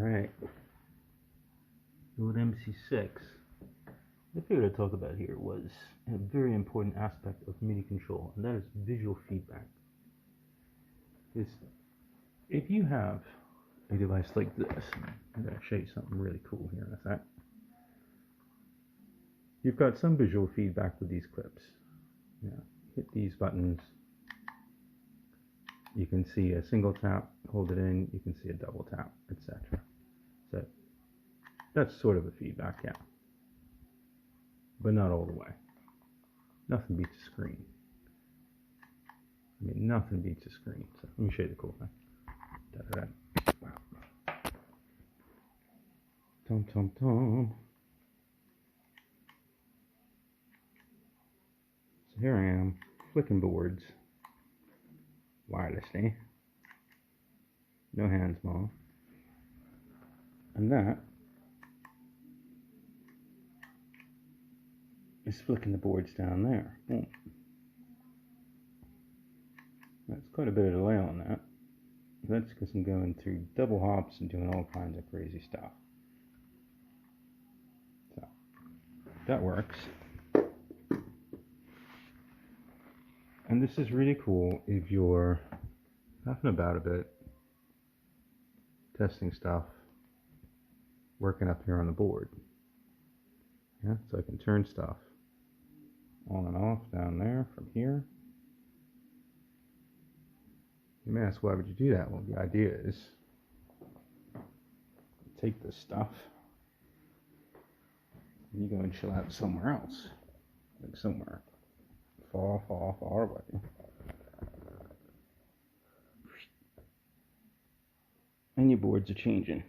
Alright, with MC6, the thing I talked about here was a very important aspect of MIDI control, and that is visual feedback. If you have a device like this, I'm going to show you something really cool here in a sec. You've got some visual feedback with these clips. Hit these buttons. You can see a single tap, hold it in, you can see a double tap, etc. So that's sort of a feedback, yeah. But not all the way. Nothing beats a screen. I mean, nothing beats a screen. So let me show you the cool thing. Da-da-da. Wow. Tom, tom, tom. So here I am, flicking boards wirelessly. No hands more. And that is flicking the boards down there. Boom. That's quite a bit of delay on that. That's because I'm going through double hops and doing all kinds of crazy stuff. So that works. And this is really cool if you're huffing about a bit, testing stuff, working up here on the board. Yeah, so I can turn stuff on and off down there from here. You may ask, why would you do that? Well, the idea is take this stuff and you go and chill out somewhere else, like somewhere far, far, far away. And your boards are changing.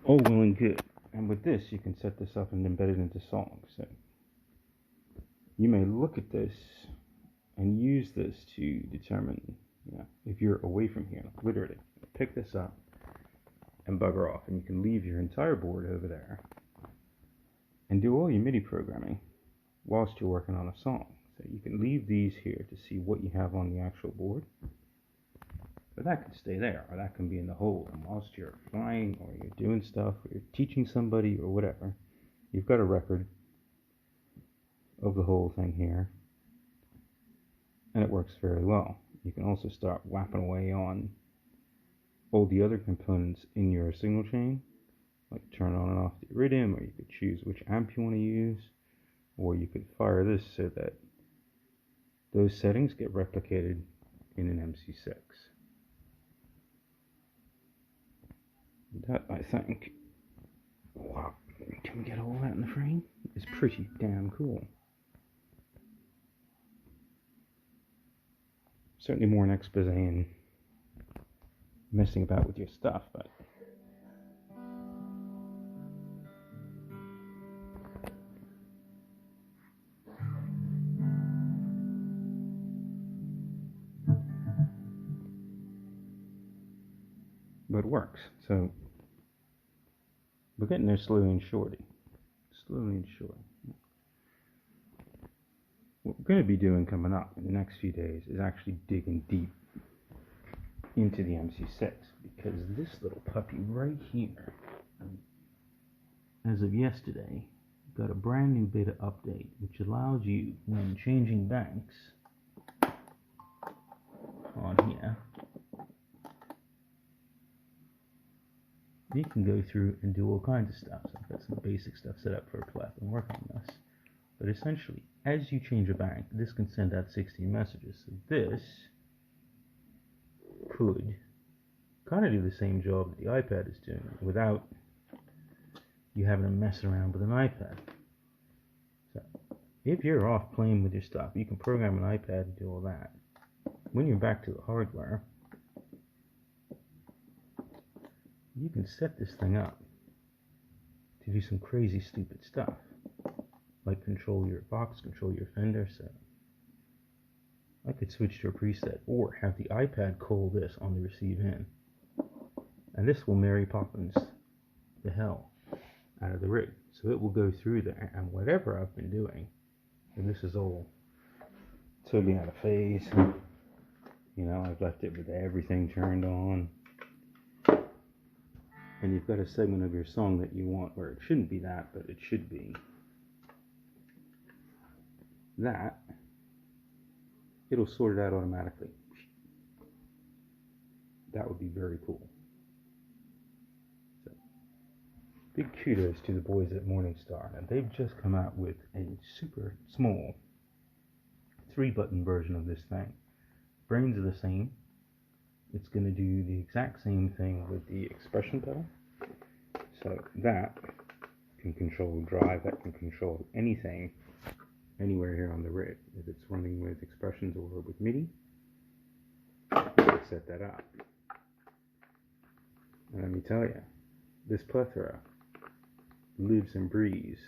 All well and good. And with this, you can set this up and embed it into songs. So you may look at this and use this to determine, if you're away from here, literally, pick this up and bugger off. And you can leave your entire board over there and do all your MIDI programming whilst you're working on a song. So you can leave these here to see what you have on the actual board. But that can stay there, or that can be in the hole. And whilst you're flying, or you're doing stuff, or you're teaching somebody, or whatever, you've got a record of the whole thing here. And it works very well. You can also start whapping away on all the other components in your signal chain, like turn on and off the iridium, or you could choose which amp you want to use, or you could fire this so that those settings get replicated in an MC6. That, I think, wow, can we get all that in the frame? It's pretty damn cool. Certainly more an expose in messing about with your stuff, but it works. So we're getting there slowly and surely. Slowly and surely. What we're going to be doing coming up in the next few days is actually digging deep into the MC6, because this little puppy right here, as of yesterday, got a brand new beta update which allows you, when changing banks on here, you can go through and do all kinds of stuff. So I've got some basic stuff set up for a Pleth and working on this. But essentially, as you change a bank, this can send out 16 messages. So this could kind of do the same job that the iPad is doing without you having to mess around with an iPad. So if you're off playing with your stuff, you can program an iPad and do all that. When you're back to the hardware, you can set this thing up to do some crazy stupid stuff, like control your box, control your Fender. So I could switch to a preset, or have the iPad call this on the receive in, and this will Mary Poppins the hell out of the rig. So it will go through there, and whatever I've been doing, and this is all totally out of phase, You know, I've left it with everything turned on. And you've got a segment of your song that you want where it shouldn't be that, but it should be that. It'll sort it out automatically. That would be very cool. So, big kudos to the boys at Morningstar. And they've just come out with a super small 3-button version of this thing. Brains are the same. It's going to do the exact same thing with the expression pedal. So that can control drive, that can control anything, anywhere here on the rig. If it's running with expressions or with Midi, you can set that up. And let me tell you, this Plethora lives and breathes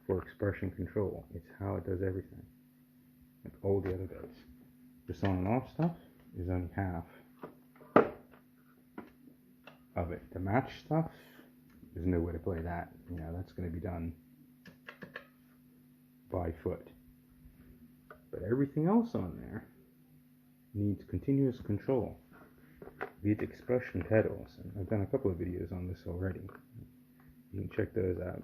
for expression control. It's how it does everything, like all the other guys. This on and off stuff is only half of it. The match stuff, there's no way to play that. You know, that's going to be done by foot. But everything else on there needs continuous control. Be it expression pedals, and I've done a couple of videos on this already. You can check those out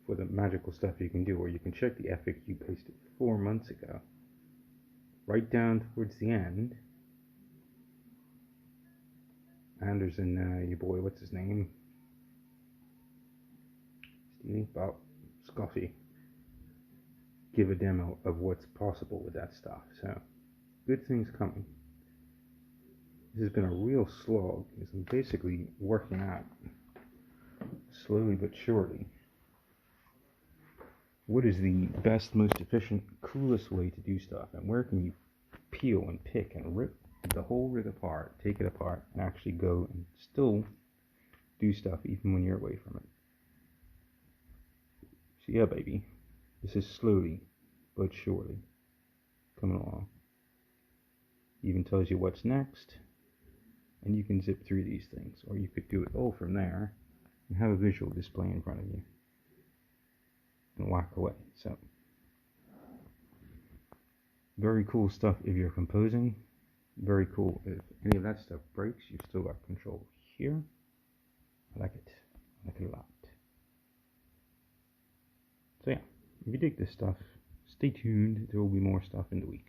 for the magical stuff you can do, or you can check the FAQ posted 4 months ago. Right down towards the end, Anderson, your boy, what's his name? Stevie? Bob Scoffy. Give a demo of what's possible with that stuff. So, good things coming. This has been a real slog. I'm basically working out, slowly but surely, what is the best, most efficient, coolest way to do stuff, and where can you peel and pick and rip the whole rig apart, take it apart, and actually go and still do stuff even when you're away from it. So yeah, baby, this is slowly but surely coming along. Even tells you what's next, and you can zip through these things, or you could do it all from there and have a visual display in front of you and walk away. So very cool stuff if you're composing. Very cool if any of that stuff breaks, you've still got control here. I like it. I like it a lot. So yeah, if you dig this stuff, stay tuned. There will be more stuff in the week.